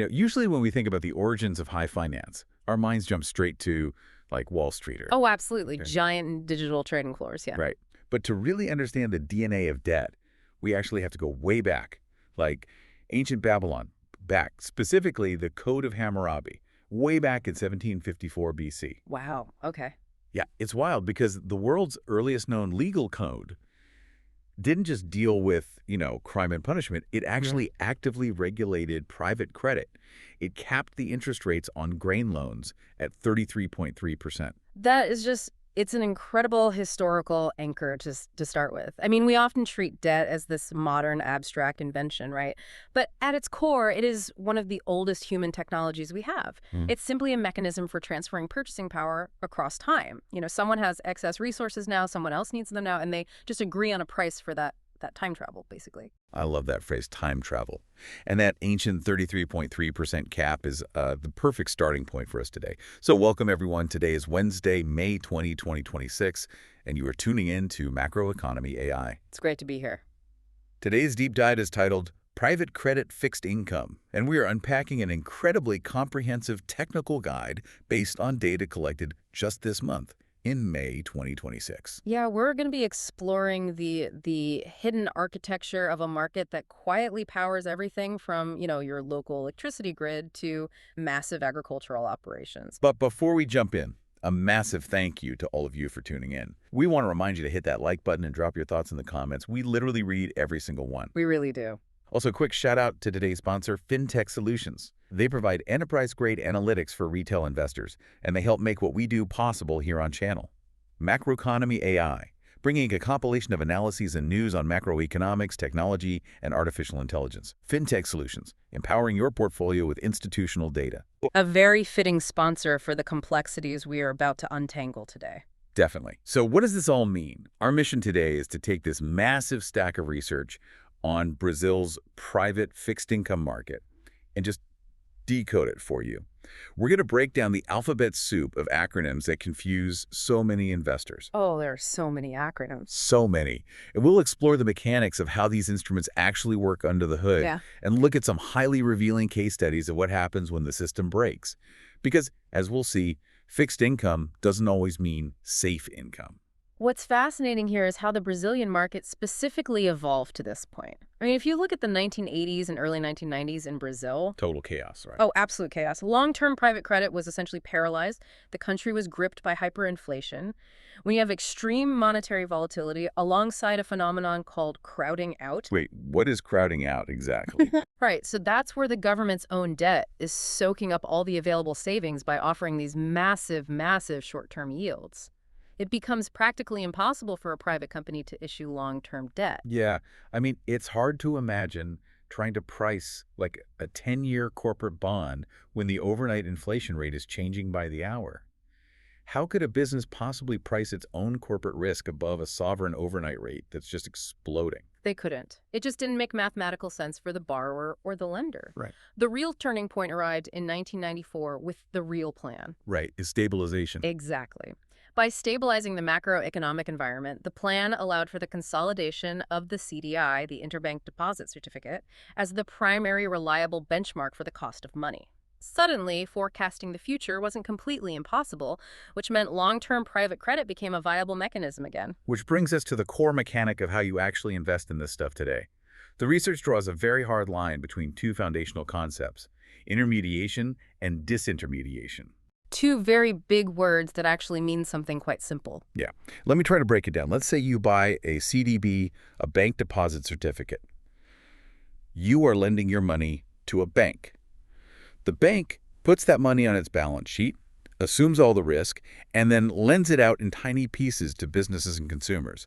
Usually when we think about the origins of high finance, our minds jump straight to, like, Wall Street or... Oh, absolutely. Okay. Giant digital trading floors, yeah. Right. But to really understand the DNA of debt, we actually have to go way back, like ancient Babylon, back, specifically the Code of Hammurabi, way back in 1754 BC. Wow, okay. Yeah, it's wild because the world's earliest known legal code didn't just deal with, crime and punishment. It actually actively regulated private credit. It capped the interest rates on grain loans at 33.3%. That is just, it's an incredible historical anchor to start with. I mean, we often treat debt as this modern abstract invention, right? But at its core, it is one of the oldest human technologies we have. It's simply a mechanism for transferring purchasing power across time. Someone has excess resources now, someone else needs them now, and they just agree on a price for that time travel, basically. I love that phrase, time travel. And that ancient 33.3% cap is the perfect starting point for us today. So welcome, everyone. Today is Wednesday, May 20, 2026, and you are tuning in to Macroeconomy AI. It's great to be here. Today's deep dive is titled Private Credit Fixed Income, and we are unpacking an incredibly comprehensive technical guide based on data collected just this month, in May 2026. Yeah, we're going to be exploring the hidden architecture of a market that quietly powers everything from, your local electricity grid to massive agricultural operations. But before we jump in, a massive thank you to all of you for tuning in. We want to remind you to hit that like button and drop your thoughts in the comments. We literally read every single one. We really do. Also, a quick shout out to today's sponsor, FinTech Solutions. They provide enterprise-grade analytics for retail investors, and they help make what we do possible here on channel. Macroeconomy AI, bringing a compilation of analyses and news on macroeconomics, technology, and artificial intelligence. FinTech Solutions, empowering your portfolio with institutional data. A very fitting sponsor for the complexities we are about to untangle today. Definitely. So what does this all mean? Our mission today is to take this massive stack of research on Brazil's private fixed income market and just decode it for you. We're going to break down the alphabet soup of acronyms that confuse so many investors. Oh, there are so many acronyms. So many. And we'll explore the mechanics of how these instruments actually work under the hood and look at some highly revealing case studies of what happens when the system breaks. Because, as we'll see, fixed income doesn't always mean safe income. What's fascinating here is how the Brazilian market specifically evolved to this point. I mean, if you look at the 1980s and early 1990s in Brazil... Total chaos, right? Oh, absolute chaos. Long-term private credit was essentially paralyzed. The country was gripped by hyperinflation. When you have extreme monetary volatility alongside a phenomenon called crowding out... Wait, what is crowding out exactly? Right, so that's where the government's own debt is soaking up all the available savings by offering these massive, massive short-term yields. It becomes practically impossible for a private company to issue long-term debt. Yeah, I mean, it's hard to imagine trying to price like a 10-year corporate bond when the overnight inflation rate is changing by the hour. How could a business possibly price its own corporate risk above a sovereign overnight rate that's just exploding? They couldn't. It just didn't make mathematical sense for the borrower or the lender. Right. The real turning point arrived in 1994 with the real plan. Right, is stabilization. Exactly. By stabilizing the macroeconomic environment, the plan allowed for the consolidation of the CDI, the Interbank Deposit Certificate, as the primary reliable benchmark for the cost of money. Suddenly, forecasting the future wasn't completely impossible, which meant long-term private credit became a viable mechanism again. Which brings us to the core mechanic of how you actually invest in this stuff today. The research draws a very hard line between two foundational concepts, intermediation and disintermediation. Two very big words that actually mean something quite simple. Yeah. Let me try to break it down. Let's say you buy a CDB, a bank deposit certificate. You are lending your money to a bank. The bank puts that money on its balance sheet, assumes all the risk, and then lends it out in tiny pieces to businesses and consumers.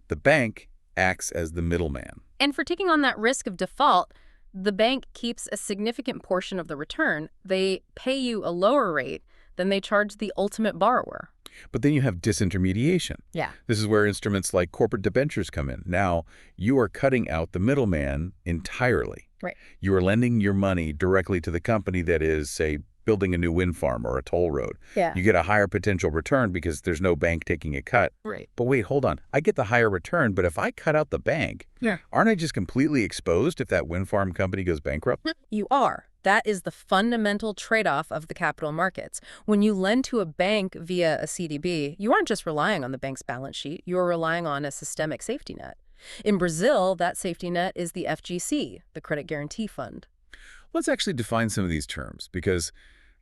The bank acts as the middleman. And for taking on that risk of default, the bank keeps a significant portion of the return. They pay you a lower rate than they charge the ultimate borrower. But then you have disintermediation. Yeah. This is where instruments like corporate debentures come in. Now, you are cutting out the middleman entirely. Right. You are lending your money directly to the company that is, say, building a new wind farm or a toll road. Yeah. You get a higher potential return because there's no bank taking a cut. Right. But wait, hold on. I get the higher return, but if I cut out the bank, aren't I just completely exposed if that wind farm company goes bankrupt? You are. That is the fundamental trade-off of the capital markets. When you lend to a bank via a CDB, you aren't just relying on the bank's balance sheet, you're relying on a systemic safety net. In Brazil, that safety net is the FGC, the Credit Guarantee Fund. Let's actually define some of these terms, because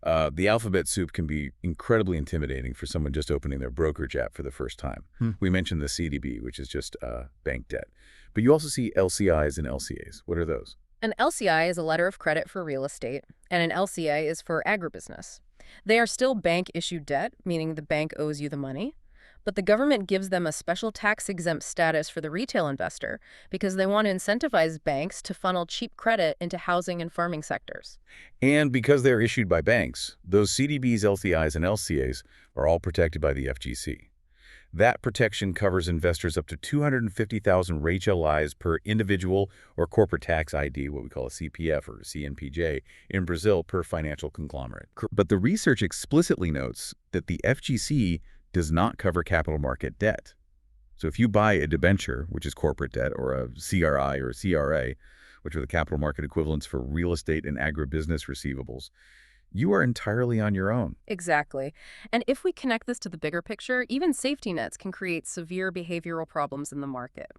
the alphabet soup can be incredibly intimidating for someone just opening their brokerage app for the first time. We mentioned the CDB, which is just bank debt. But you also see LCIs and LCAs. What are those? An LCI is a letter of credit for real estate, and an LCA is for agribusiness. They are still bank-issued debt, meaning the bank owes you the money, but the government gives them a special tax-exempt status for the retail investor because they want to incentivize banks to funnel cheap credit into housing and farming sectors. And because they're issued by banks, those CDBs, LCIs, and LCAs are all protected by the FGC. That protection covers investors up to 250,000 HLIs per individual or corporate tax ID, what we call a CPF or CNPJ, in Brazil per financial conglomerate. But the research explicitly notes that the FGC does not cover capital market debt. So if you buy a debenture, which is corporate debt, or a CRI or CRA, which are the capital market equivalents for real estate and agribusiness receivables, you are entirely on your own. Exactly. And if we connect this to the bigger picture, even safety nets can create severe behavioral problems in the market.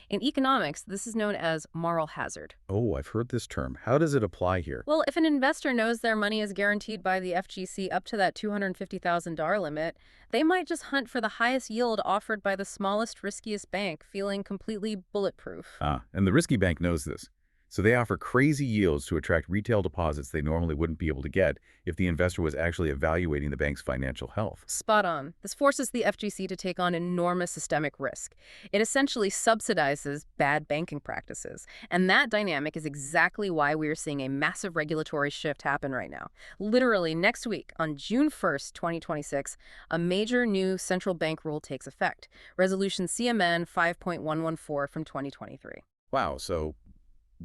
In economics, this is known as moral hazard. Oh, I've heard this term. How does it apply here? Well, if an investor knows their money is guaranteed by the FGC up to that $250,000 limit, they might just hunt for the highest yield offered by the smallest, riskiest bank, feeling completely bulletproof. And the risky bank knows this. So they offer crazy yields to attract retail deposits they normally wouldn't be able to get if the investor was actually evaluating the bank's financial health. Spot on. This forces the FGC to take on enormous systemic risk. It essentially subsidizes bad banking practices. And that dynamic is exactly why we are seeing a massive regulatory shift happen right now. Literally next week, on June 1st, 2026, a major new central bank rule takes effect. Resolution CMN 5.114 from 2023. Wow, so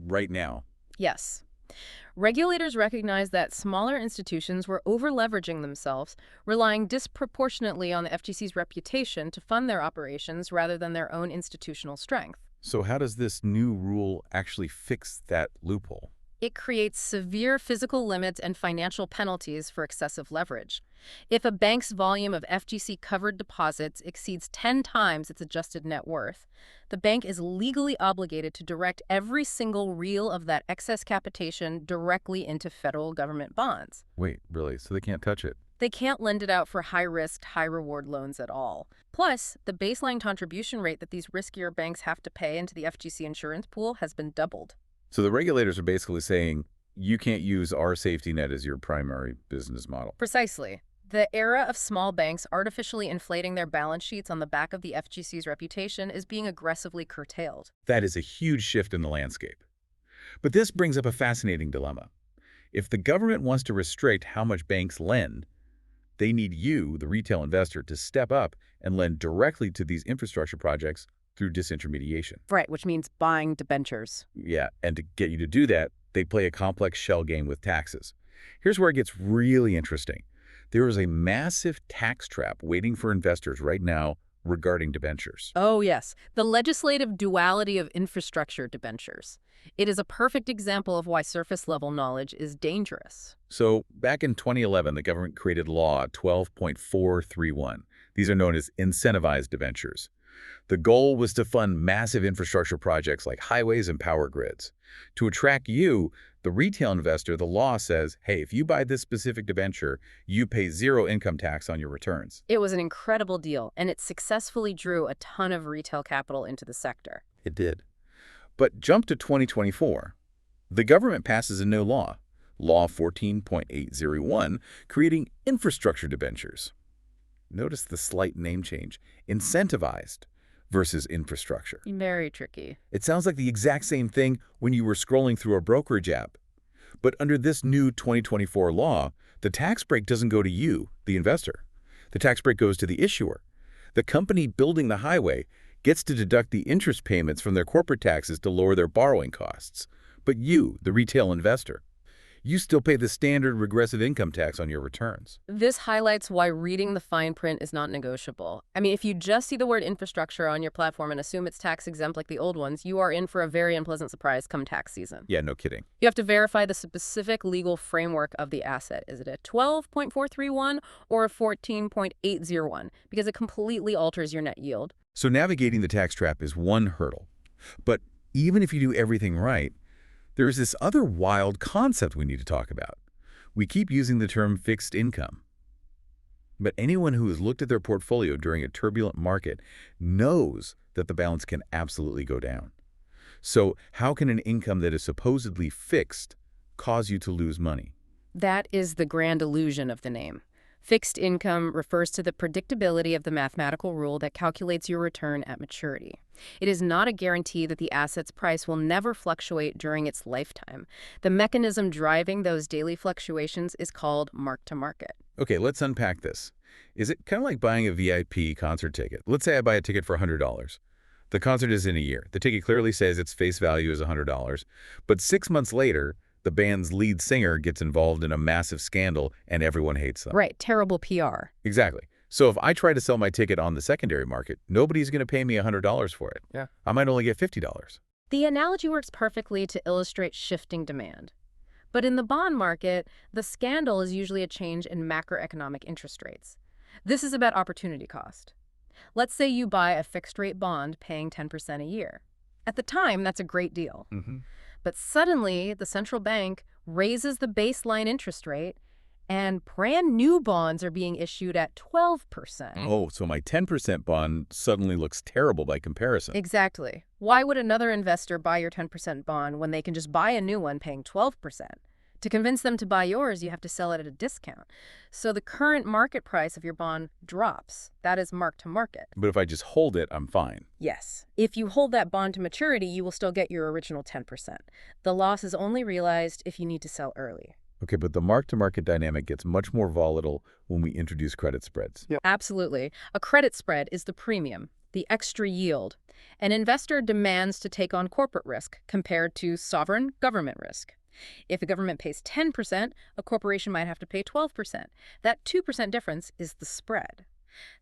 right now. Yes. Regulators recognize that smaller institutions were over-leveraging themselves, relying disproportionately on the FGC's reputation to fund their operations rather than their own institutional strength. So how does this new rule actually fix that loophole? It creates severe physical limits and financial penalties for excessive leverage. If a bank's volume of FGC-covered deposits exceeds 10 times its adjusted net worth, the bank is legally obligated to direct every single reel of that excess capitation directly into federal government bonds. Wait, really? So they can't touch it? They can't lend it out for high-risk, high-reward loans at all. Plus, the baseline contribution rate that these riskier banks have to pay into the FGC insurance pool has been doubled. So the regulators are basically saying, you can't use our safety net as your primary business model. Precisely. The era of small banks artificially inflating their balance sheets on the back of the FGC's reputation is being aggressively curtailed. That is a huge shift in the landscape. But this brings up a fascinating dilemma. If the government wants to restrict how much banks lend, they need you, the retail investor, to step up and lend directly to these infrastructure projects through disintermediation. Right, which means buying debentures. Yeah, and to get you to do that, they play a complex shell game with taxes. Here's where it gets really interesting. There is a massive tax trap waiting for investors right now regarding debentures. Oh, yes. The legislative duality of infrastructure debentures. It is a perfect example of why surface-level knowledge is dangerous. So back in 2011, the government created Law 12.431. These are known as incentivized debentures. The goal was to fund massive infrastructure projects like highways and power grids. To attract you, the retail investor, the law says, hey, if you buy this specific debenture, you pay zero income tax on your returns. It was an incredible deal, and it successfully drew a ton of retail capital into the sector. It did. But jump to 2024. The government passes a new law, Law 14.801, creating infrastructure debentures. Notice the slight name change, incentivized versus infrastructure. Very tricky. It sounds like the exact same thing when you were scrolling through a brokerage app. But under this new 2024 law, the tax break doesn't go to you, the investor. The tax break goes to the issuer. The company building the highway gets to deduct the interest payments from their corporate taxes to lower their borrowing costs. But you, the retail investor, You still pay the standard regressive income tax on your returns. This highlights why reading the fine print is not negotiable. I mean, if you just see the word infrastructure on your platform and assume it's tax exempt like the old ones, you are in for a very unpleasant surprise come tax season. Yeah, no kidding. You have to verify the specific legal framework of the asset. Is it a 12.431 or a 14.801? Because it completely alters your net yield. So navigating the tax trap is one hurdle. But even if you do everything right, there's this other wild concept we need to talk about. We keep using the term fixed income. But anyone who has looked at their portfolio during a turbulent market knows that the balance can absolutely go down. So how can an income that is supposedly fixed cause you to lose money? That is the grand illusion of the name. Fixed income refers to the predictability of the mathematical rule that calculates your return at maturity. It is not a guarantee that the asset's price will never fluctuate during its lifetime. The mechanism driving those daily fluctuations is called mark-to-market. Okay, let's unpack this. Is it kind of like buying a VIP concert ticket? Let's say I buy a ticket for $100. The concert is in a year. The ticket clearly says its face value is $100. But 6 months later, the band's lead singer gets involved in a massive scandal and everyone hates them. Right, terrible PR. Exactly. So if I try to sell my ticket on the secondary market, nobody's going to pay me $100 for it. Yeah. I might only get $50. The analogy works perfectly to illustrate shifting demand. But in the bond market, the scandal is usually a change in macroeconomic interest rates. This is about opportunity cost. Let's say you buy a fixed-rate bond paying 10% a year. At the time, that's a great deal. But suddenly, the central bank raises the baseline interest rate, and brand new bonds are being issued at 12%. Oh, so my 10% bond suddenly looks terrible by comparison. Exactly. Why would another investor buy your 10% bond when they can just buy a new one paying 12%? To convince them to buy yours, you have to sell it at a discount. So the current market price of your bond drops. That is mark-to-market. But if I just hold it, I'm fine. Yes. If you hold that bond to maturity, you will still get your original 10%. The loss is only realized if you need to sell early. Okay, but the mark-to-market dynamic gets much more volatile when we introduce credit spreads. Yep. Absolutely. A credit spread is the premium, the extra yield. An investor demands to take on corporate risk compared to sovereign government risk. If a government pays 10%, a corporation might have to pay 12%. That 2% difference is the spread.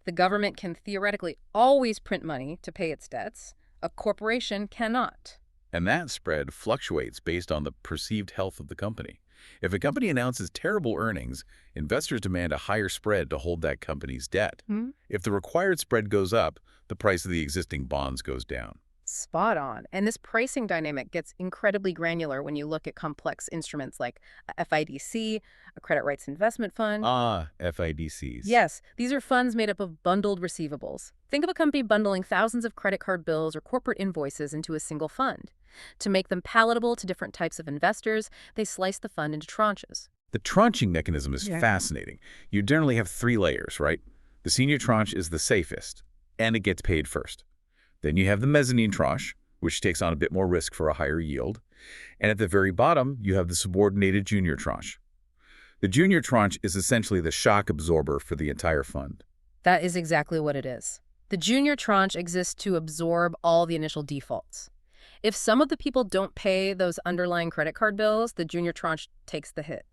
The government can theoretically always print money to pay its debts. A corporation cannot. And that spread fluctuates based on the perceived health of the company. If a company announces terrible earnings, investors demand a higher spread to hold that company's debt. If the required spread goes up, the price of the existing bonds goes down. Spot on. And this pricing dynamic gets incredibly granular when you look at complex instruments like a FIDC, a credit rights investment fund. FIDCs. Yes, these are funds made up of bundled receivables. Think of a company bundling thousands of credit card bills or corporate invoices into a single fund. To make them palatable to different types of investors, they slice the fund into tranches. The tranching mechanism is fascinating. You generally have 3 layers, right? The senior tranche is the safest, and it gets paid first. Then you have the mezzanine tranche, which takes on a bit more risk for a higher yield. And at the very bottom, you have the subordinated junior tranche. The junior tranche is essentially the shock absorber for the entire fund. That is exactly what it is. The junior tranche exists to absorb all the initial defaults. If some of the people don't pay those underlying credit card bills, the junior tranche takes the hit.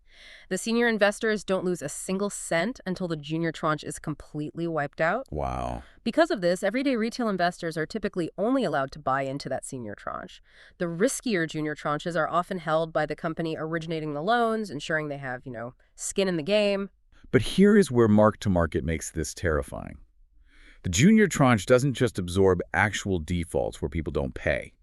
The senior investors don't lose a single cent until the junior tranche is completely wiped out. Wow. Because of this, everyday retail investors are typically only allowed to buy into that senior tranche. The riskier junior tranches are often held by the company originating the loans, ensuring they have, skin in the game. But here is where mark-to-market makes this terrifying. The junior tranche doesn't just absorb actual defaults where people don't pay.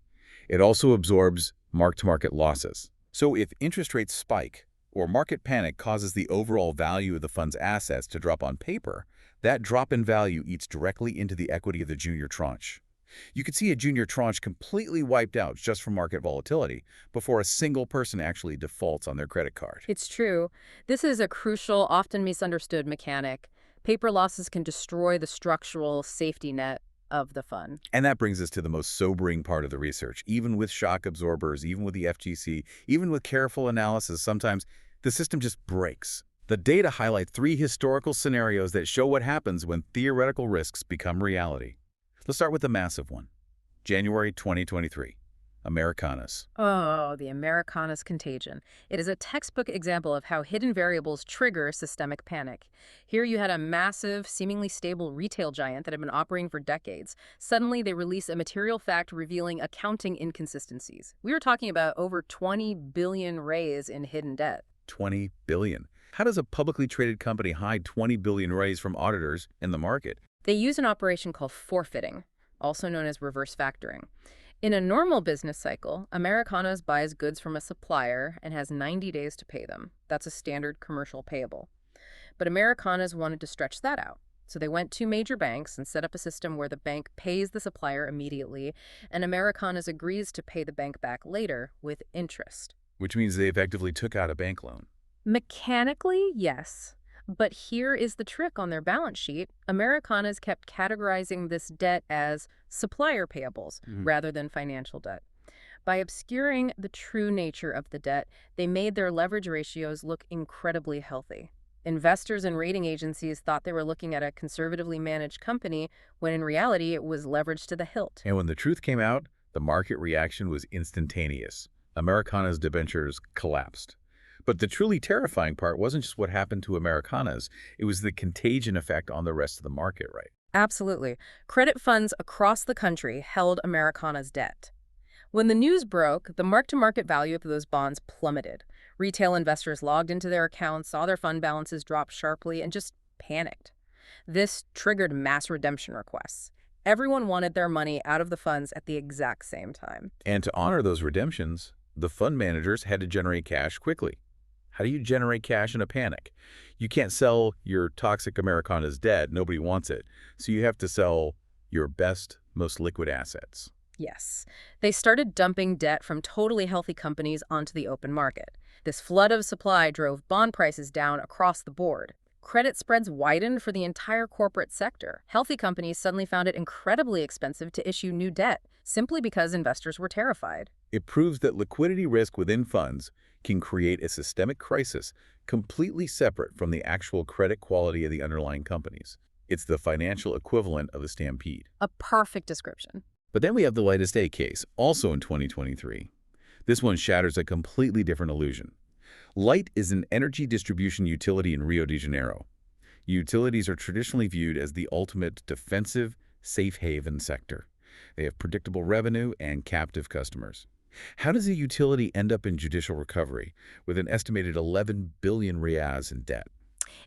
It also absorbs mark-to-market losses. So if interest rates spike, or market panic causes the overall value of the fund's assets to drop on paper, that drop in value eats directly into the equity of the junior tranche. You could see a junior tranche completely wiped out just from market volatility before a single person actually defaults on their credit card. It's true. This is a crucial, often misunderstood mechanic. Paper losses can destroy the structural safety net of the fund. And that brings us to the most sobering part of the research. Even with shock absorbers, even with the FGC, even with careful analysis, sometimes the system just breaks. The data highlight 3 historical scenarios that show what happens when theoretical risks become reality. Let's start with the massive one. January 2023. Americanas. Oh, the Americanas contagion. It is a textbook example of how hidden variables trigger systemic panic. Here you had a massive, seemingly stable retail giant that had been operating for decades. Suddenly, they release a material fact revealing accounting inconsistencies. We were talking about over 20 billion raise in hidden debt. 20 billion. How does a publicly traded company hide 20 billion raised from auditors in the market? They use an operation called forfeiting, also known as reverse factoring. In a normal business cycle, Americanas buys goods from a supplier and has 90 days to pay them. That's a standard commercial payable. But Americanas wanted to stretch that out. So they went to major banks and set up a system where the bank pays the supplier immediately, and Americanas agrees to pay the bank back later with interest. Which means they effectively took out a bank loan. Mechanically, yes. But here is the trick on their balance sheet. Americanas kept categorizing this debt as supplier payables rather than financial debt. By obscuring the true nature of the debt, they made their leverage ratios look incredibly healthy. Investors and rating agencies thought they were looking at a conservatively managed company, when in reality it was leveraged to the hilt. And when the truth came out, the market reaction was instantaneous. Americanas debentures collapsed. But the truly terrifying part wasn't just what happened to Americanas, it was the contagion effect on the rest of the market, right? Absolutely. Credit funds across the country held Americanas debt. When the news broke, the mark-to-market value of those bonds plummeted. Retail investors logged into their accounts, saw their fund balances drop sharply, and just panicked. This triggered mass redemption requests. Everyone wanted their money out of the funds at the exact same time. And to honor those redemptions, the fund managers had to generate cash quickly. How do you generate cash in a panic? You can't sell your toxic Americanas debt. Nobody wants it. So you have to sell your best, most liquid assets. Yes. They started dumping debt from totally healthy companies onto the open market. This flood of supply drove bond prices down across the board. Credit spreads widened for the entire corporate sector. Healthy companies suddenly found it incredibly expensive to issue new debt, simply because investors were terrified. It proves that liquidity risk within funds can create a systemic crisis completely separate from the actual credit quality of the underlying companies. It's the financial equivalent of a stampede. A perfect description. But then we have the Lightest A case, also in 2023. This one shatters a completely different illusion. Light is an energy distribution utility in Rio de Janeiro. Utilities are traditionally viewed as the ultimate defensive, safe haven sector. They have predictable revenue and captive customers. How does a utility end up in judicial recovery with an estimated 11 billion reais in debt?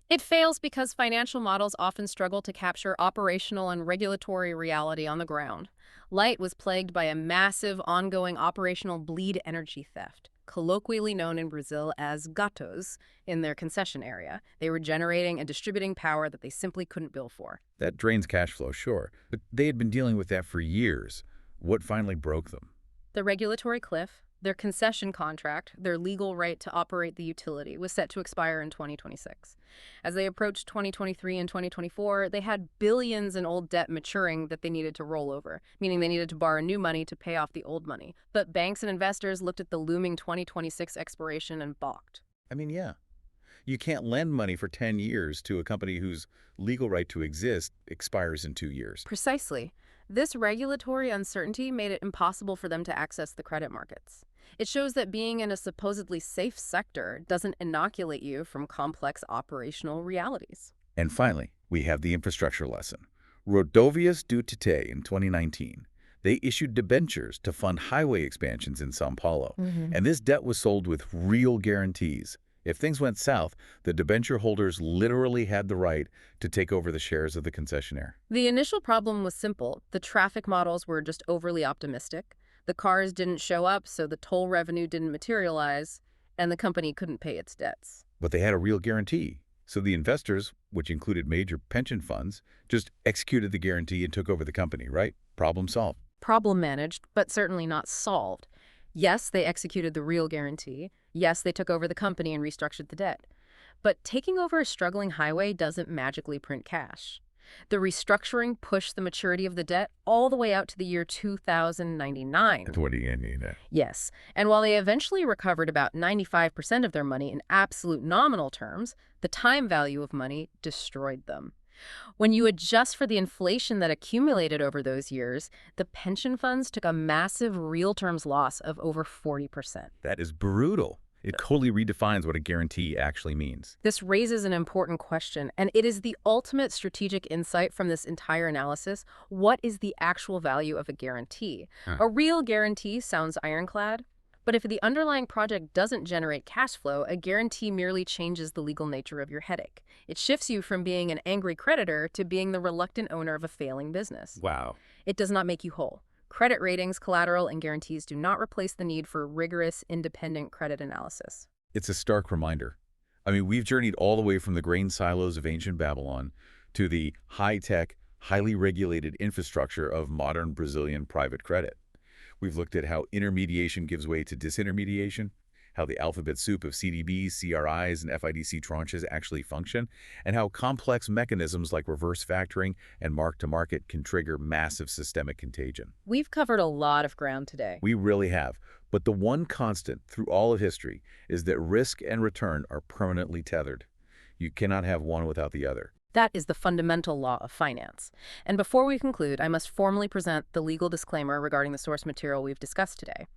It fails because financial models often struggle to capture operational and regulatory reality on the ground. Light was plagued by a massive, ongoing operational bleed energy theft, colloquially known in Brazil as gatos, in their concession area. They were generating and distributing power that they simply couldn't bill for. That drains cash flow, sure, but they had been dealing with that for years. What finally broke them? The regulatory cliff, their concession contract, their legal right to operate the utility, was set to expire in 2026. As they approached 2023 and 2024, they had billions in old debt maturing that they needed to roll over, meaning they needed to borrow new money to pay off the old money. But banks and investors looked at the looming 2026 expiration and balked. I mean, yeah. You can't lend money for 10 years to a company whose legal right to exist expires in 2 years. Precisely. This regulatory uncertainty made it impossible for them to access the credit markets. It shows that being in a supposedly safe sector doesn't inoculate you from complex operational realities. And finally, we have the infrastructure lesson. Rodovias do Tietê in 2019. They issued debentures to fund highway expansions in São Paulo. And this debt was sold with real guarantees. If things went south, the debenture holders literally had the right to take over the shares of the concessionaire. The initial problem was simple. The traffic models were just overly optimistic. The cars didn't show up, so the toll revenue didn't materialize, and the company couldn't pay its debts. But they had a real guarantee. So the investors, which included major pension funds, just executed the guarantee and took over the company, right? Problem solved. Problem managed, but certainly not solved. Yes, they executed the real guarantee. Yes, they took over the company and restructured the debt. But taking over a struggling highway doesn't magically print cash. The restructuring pushed the maturity of the debt all the way out to the year 2099. That's what do you need that? Yes, and while they eventually recovered about 95% of their money in absolute nominal terms, the time value of money destroyed them. When you adjust for the inflation that accumulated over those years, the pension funds took a massive real terms loss of over 40%. That is brutal. It totally redefines what a guarantee actually means. This raises an important question, and it is the ultimate strategic insight from this entire analysis. What is the actual value of a guarantee? Huh. A real guarantee sounds ironclad, but if the underlying project doesn't generate cash flow, a guarantee merely changes the legal nature of your headache. It shifts you from being an angry creditor to being the reluctant owner of a failing business. Wow. It does not make you whole. Credit ratings, collateral, and guarantees do not replace the need for rigorous, independent credit analysis. It's a stark reminder. I mean, we've journeyed all the way from the grain silos of ancient Babylon to the high-tech, highly regulated infrastructure of modern Brazilian private credit. We've looked at how intermediation gives way to disintermediation, how the alphabet soup of CDBs, CRIs, and FIDC tranches actually function, and how complex mechanisms like reverse factoring and mark-to-market can trigger massive systemic contagion. We've covered a lot of ground today. We really have. But the one constant through all of history is that risk and return are permanently tethered. You cannot have one without the other. That is the fundamental law of finance. And before we conclude, I must formally present the legal disclaimer regarding the source material we've discussed today.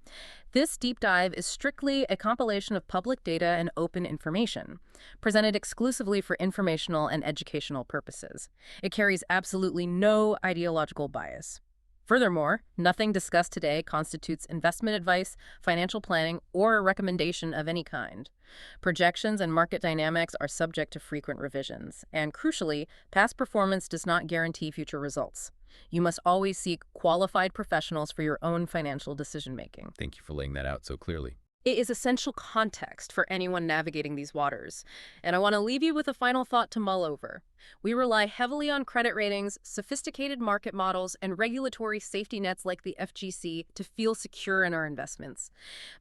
This deep dive is strictly a compilation of public data and open information, presented exclusively for informational and educational purposes. It carries absolutely no ideological bias. Furthermore, nothing discussed today constitutes investment advice, financial planning, or a recommendation of any kind. Projections and market dynamics are subject to frequent revisions, and crucially, past performance does not guarantee future results. You must always seek qualified professionals for your own financial decision-making. Thank you for laying that out so clearly. It is essential context for anyone navigating these waters. And I want to leave you with a final thought to mull over. We rely heavily on credit ratings, sophisticated market models, and regulatory safety nets like the FGC to feel secure in our investments.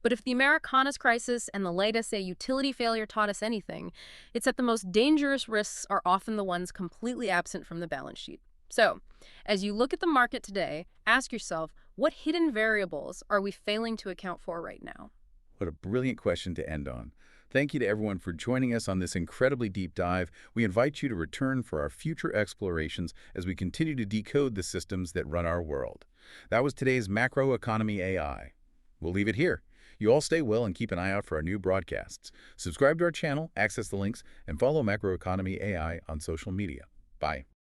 But if the Americanas crisis and the late SA utility failure taught us anything, it's that the most dangerous risks are often the ones completely absent from the balance sheet. So, as you look at the market today, ask yourself, what hidden variables are we failing to account for right now? What a brilliant question to end on. Thank you to everyone for joining us on this incredibly deep dive. We invite you to return for our future explorations as we continue to decode the systems that run our world. That was today's Macroeconomy AI. We'll leave it here. You all stay well and keep an eye out for our new broadcasts. Subscribe to our channel, access the links, and follow Macroeconomy AI on social media. Bye.